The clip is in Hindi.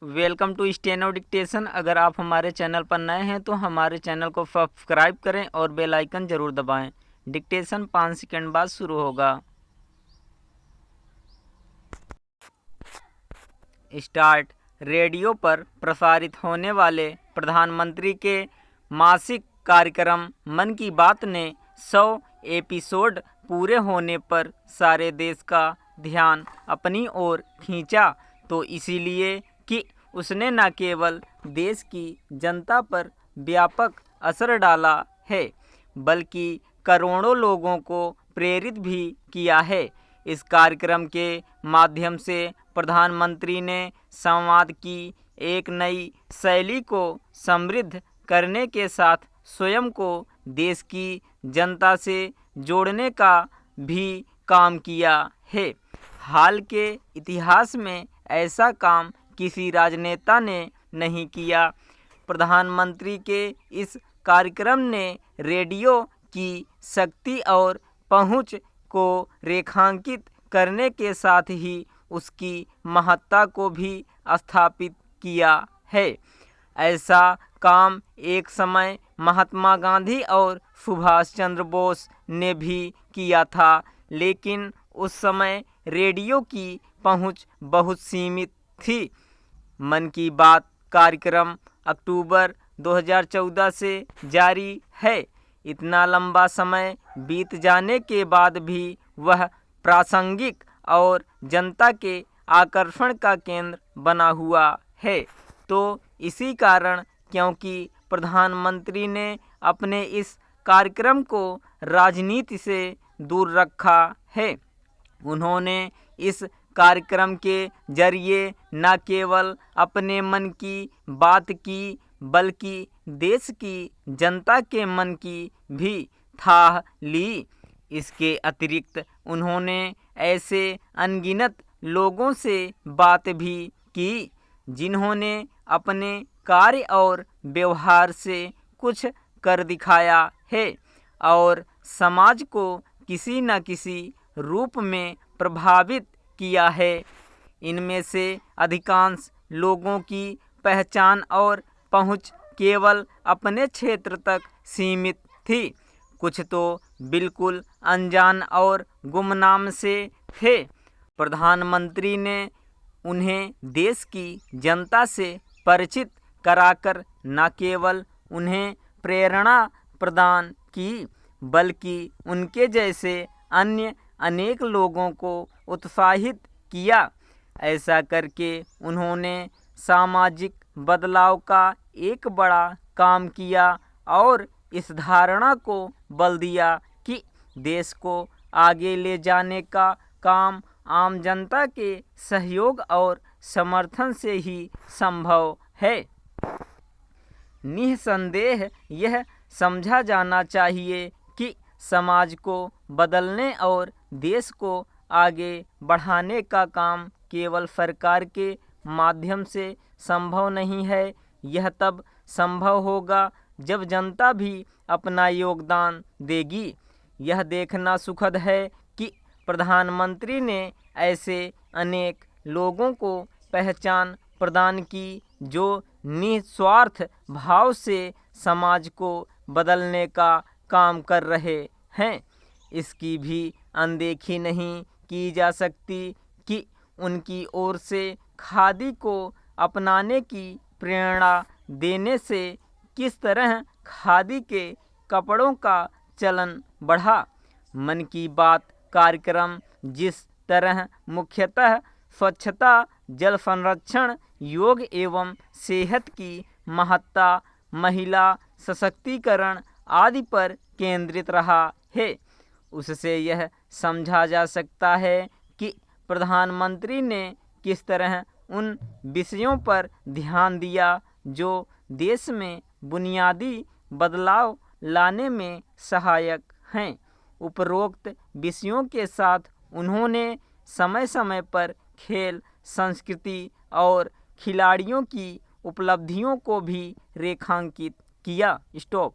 Welcome to steno dictation. अगर आप हमारे चैनल पर नए हैं तो हमारे चैनल को सब्सक्राइब करें और बेल आइकन ज़रूर दबाएं। डिक्टेशन 5 सेकंड बाद शुरू होगा। स्टार्ट। रेडियो पर प्रसारित होने वाले प्रधानमंत्री के मासिक कार्यक्रम मन की बात ने 100 एपिसोड पूरे होने पर सारे देश का ध्यान अपनी ओर खींचा, तो इसीलिए कि उसने न केवल देश की जनता पर व्यापक असर डाला है, बल्कि करोड़ों लोगों को प्रेरित भी किया है। इस कार्यक्रम के माध्यम से प्रधानमंत्री ने संवाद की एक नई शैली को समृद्ध करने के साथ स्वयं को देश की जनता से जोड़ने का भी काम किया है। हाल के इतिहास में ऐसा काम किसी राजनेता ने नहीं किया। प्रधानमंत्री के इस कार्यक्रम ने रेडियो की शक्ति और पहुंच को रेखांकित करने के साथ ही उसकी महत्ता को भी स्थापित किया है। ऐसा काम एक समय महात्मा गांधी और सुभाष चंद्र बोस ने भी किया था, लेकिन उस समय रेडियो की पहुंच बहुत सीमित थी। मन की बात कार्यक्रम अक्टूबर 2014 से जारी है। इतना लंबा समय बीत जाने के बाद भी वह प्रासंगिक और जनता के आकर्षण का केंद्र बना हुआ है। तो इसी कारण, क्योंकि प्रधानमंत्री ने अपने इस कार्यक्रम को राजनीति से दूर रखा है, उन्होंने इस कार्यक्रम के जरिए न केवल अपने मन की बात की, बल्कि देश की जनता के मन की भी थाह ली। इसके अतिरिक्त उन्होंने ऐसे अनगिनत लोगों से बात भी की, जिन्होंने अपने कार्य और व्यवहार से कुछ कर दिखाया है और समाज को किसी न किसी रूप में प्रभावित किया है। इनमें से अधिकांश लोगों की पहचान और पहुंच केवल अपने क्षेत्र तक सीमित थी। कुछ तो बिल्कुल अनजान और गुमनाम से थे। प्रधानमंत्री ने उन्हें देश की जनता से परिचित कराकर न केवल उन्हें प्रेरणा प्रदान की, बल्कि उनके जैसे अन्य अनेक लोगों को उत्साहित किया। ऐसा करके उन्होंने सामाजिक बदलाव का एक बड़ा काम किया और इस धारणा को बल दिया कि देश को आगे ले जाने का काम आम जनता के सहयोग और समर्थन से ही संभव है। निस्संदेह यह समझा जाना चाहिए कि समाज को बदलने और देश को आगे बढ़ाने का काम केवल सरकार के माध्यम से संभव नहीं है। यह तब संभव होगा जब जनता भी अपना योगदान देगी। यह देखना सुखद है कि प्रधानमंत्री ने ऐसे अनेक लोगों को पहचान प्रदान की जो निस्वार्थ भाव से समाज को बदलने का काम कर रहे हैं। इसकी भी अनदेखी नहीं की जा सकती कि उनकी ओर से खादी को अपनाने की प्रेरणा देने से किस तरह खादी के कपड़ों का चलन बढ़ा। मन की बात कार्यक्रम जिस तरह मुख्यतः स्वच्छता, जल संरक्षण, योग एवं सेहत की महत्ता, महिला सशक्तिकरण आदि पर केंद्रित रहा है, उससे यह समझा जा सकता है कि प्रधानमंत्री ने किस तरह उन विषयों पर ध्यान दिया जो देश में बुनियादी बदलाव लाने में सहायक हैं। उपरोक्त विषयों के साथ उन्होंने समय समय पर खेल, संस्कृति और खिलाड़ियों की उपलब्धियों को भी रेखांकित किया। स्टॉप।